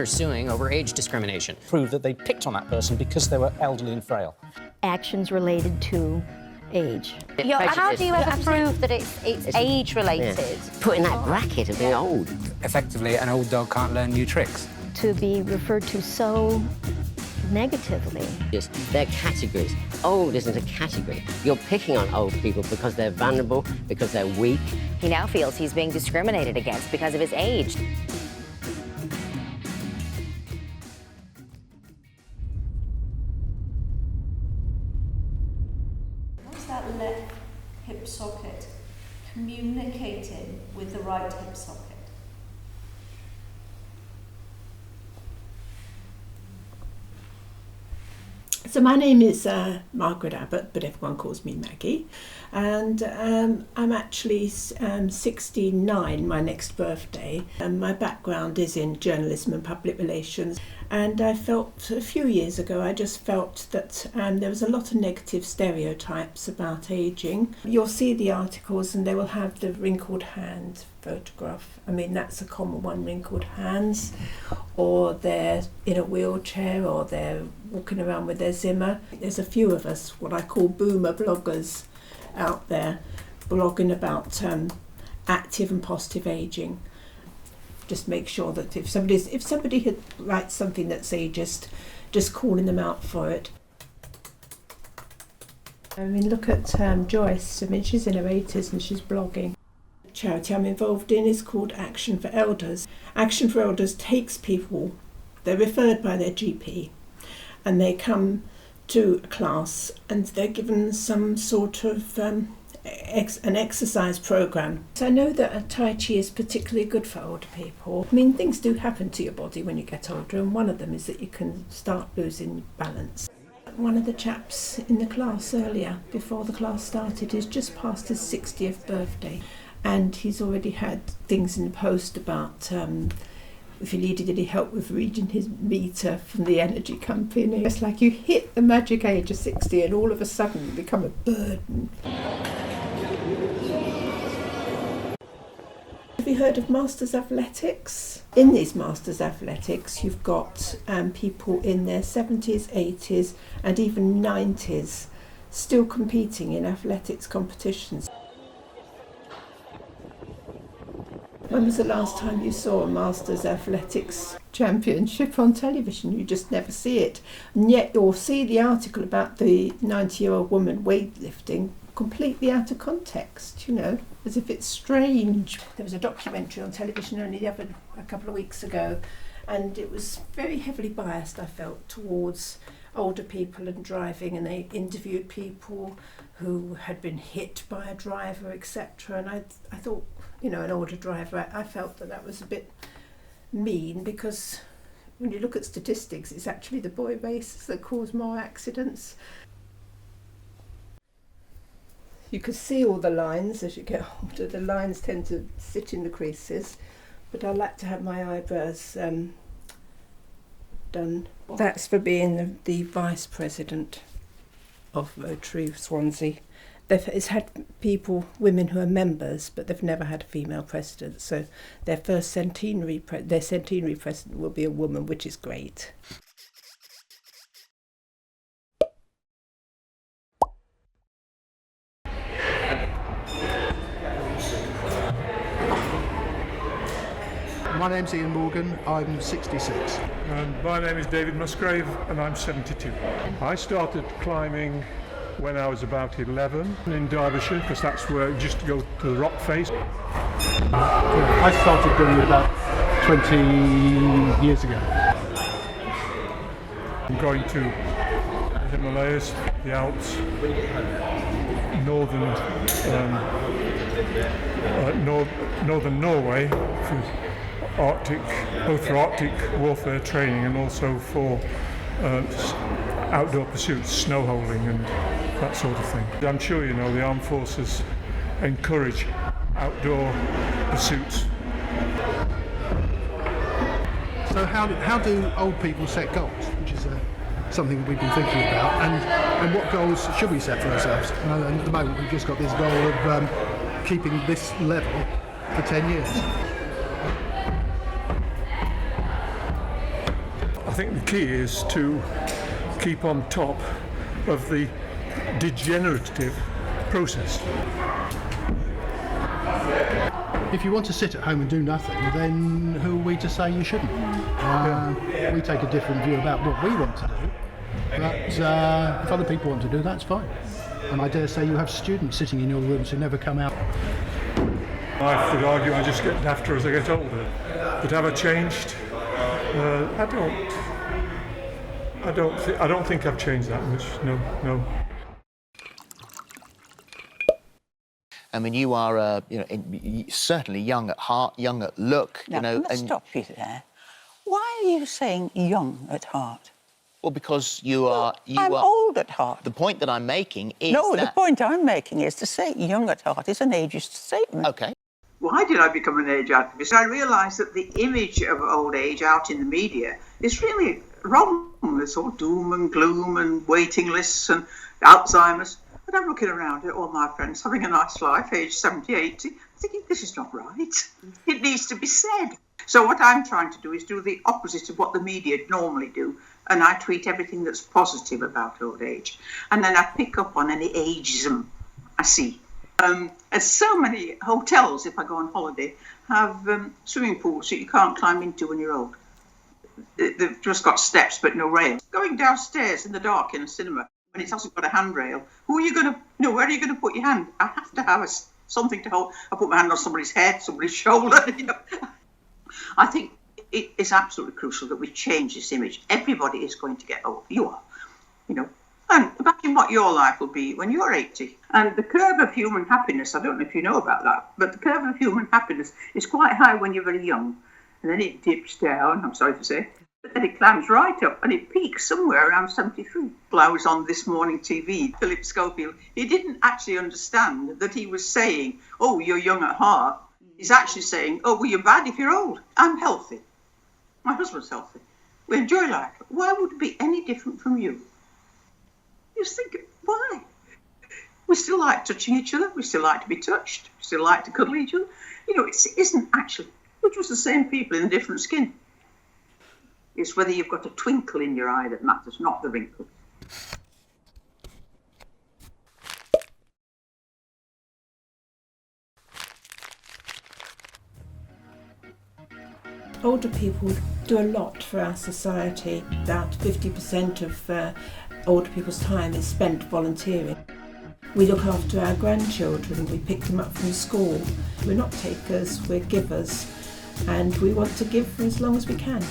are suing over age discrimination. Proved that they picked on that person because they were elderly and frail. Actions related to age. How do you ever prove that it's age-related? Yeah. Put in that bracket of being old. Effectively, an old dog can't learn new tricks. To be referred to so negatively. Yes, they're categories. Old isn't a category. You're picking on old people because they're vulnerable, because they're weak. He now feels he's being discriminated against because of his age. What's that left hip socket communicating with the right hip socket? So my name is Margaret Abbott, but everyone calls me Maggie, and I'm actually 69, my next birthday, and my background is in journalism and public relations, and I felt a few years ago, I just felt that there was a lot of negative stereotypes about ageing. You'll see the articles and they will have the wrinkled hand photograph. I mean, that's a common one, wrinkled hands, or they're in a wheelchair, or they're walking around with their Zimmer. There's a few of us, what I call boomer bloggers, out there blogging about active and positive ageing. Just make sure that if somebody writes something that's ageist, just calling them out for it. I mean, look at Joyce. I mean, she's in her 80s and she's blogging. The charity I'm involved in is called Action for Elders. Action for Elders takes people, they're referred by their GP, and they come to a class and they're given some sort of an exercise program. So I know that Tai Chi is particularly good for older people. I mean, things do happen to your body when you get older, and one of them is that you can start losing balance. One of the chaps in the class earlier, before the class started, is just past his 60th birthday, and he's already had things in the post about if he needed any help with reading his meter from the energy company. It's like you hit the magic age of 60 and all of a sudden you become a burden. Have you heard of Masters Athletics? In these Masters Athletics you've got people in their 70s, 80s and even 90s still competing in athletics competitions. When was the last time you saw a Masters Athletics Championship on television? You just never see it. And yet you'll see the article about the 90-year-old woman weightlifting completely out of context, you know, as if it's strange. There was a documentary on television only a couple of weeks ago, and it was very heavily biased, I felt, towards older people and driving, and they interviewed people who had been hit by a driver, etc. And I thought, you know, an older driver, I felt that was a bit mean, because when you look at statistics, it's actually the boy racers that cause more accidents. You could see all the lines as you get older. The lines tend to sit in the creases, but I like to have my eyebrows done. That's for being the vice president of Rotary Swansea. It's had people, women who are members, but they've never had a female president. So their centenary president will be a woman, which is great. My name's Ian Morgan, I'm 66. And my name is David Musgrave and I'm 72. I started climbing when I was about 11 in Derbyshire, because that's where you just go to the rock face. I started doing it about 20 years ago. I'm going to the Himalayas, the Alps, northern Norway, for both for Arctic warfare training and also for outdoor pursuits, snow holding and that sort of thing. I'm sure you know the armed forces encourage outdoor pursuits. So how do old people set goals, which is something that we've been thinking about, and what goals should we set for ourselves? And at the moment we've just got this goal of keeping this level for 10 years. think the key is to keep on top of the degenerative process. If you want to sit at home and do nothing, then who are we to say you shouldn't? We take a different view about what we want to do, but if other people want to do, that's fine. And I dare say you have students sitting in your rooms who never come out. I would argue I just get dafter as I get older. But have I changed? I don't think I've changed that much. No. I mean, you are, certainly young at heart, young at look. Now, let's stop you there. Why are you saying young at heart? Well, because you are... I'm old at heart. The point that I'm making is the point I'm making is to say young at heart is an ageist statement. OK. Why did I become an age activist? I realised that the image of old age out in the media is really wrong. There's all doom and gloom and waiting lists and Alzheimer's. But I'm looking around at all my friends having a nice life, age 70, 80, thinking this is not right. It needs to be said. So what I'm trying to do is do the opposite of what the media normally do. And I tweet everything that's positive about old age. And then I pick up on any ageism I see. As so many hotels, if I go on holiday, have swimming pools that you can't climb into when you're old. They've just got steps but no rails. Going downstairs in the dark in a cinema when it hasn't got a handrail, where are you going to put your hand? I have to have something to hold. I put my hand on somebody's head, somebody's shoulder. I think it is absolutely crucial that we change this image. Everybody is going to get old. You are, And imagine what your life will be when you're 80. And the curve of human happiness, I don't know if you know about that, but the curve of human happiness is quite high when you're very young. And then it dips down, I'm sorry to say. But then it climbs right up and it peaks somewhere around 73. Well, I was on This Morning TV, Philip Schofield. He didn't actually understand that he was saying, oh, you're young at heart. He's actually saying, oh, well, you're bad if you're old. I'm healthy. My husband's healthy. We enjoy life. Why would it be any different from you? You just think, why? We still like touching each other. We still like to be touched. We still like to cuddle each other. It isn't actually. We're just the same people in a different skin. It's whether you've got a twinkle in your eye that matters, not the wrinkle. Older people do a lot for our society. About 50% of older people's time is spent volunteering. We look after our grandchildren, we pick them up from school. We're not takers, we're givers, and we want to give for as long as we can.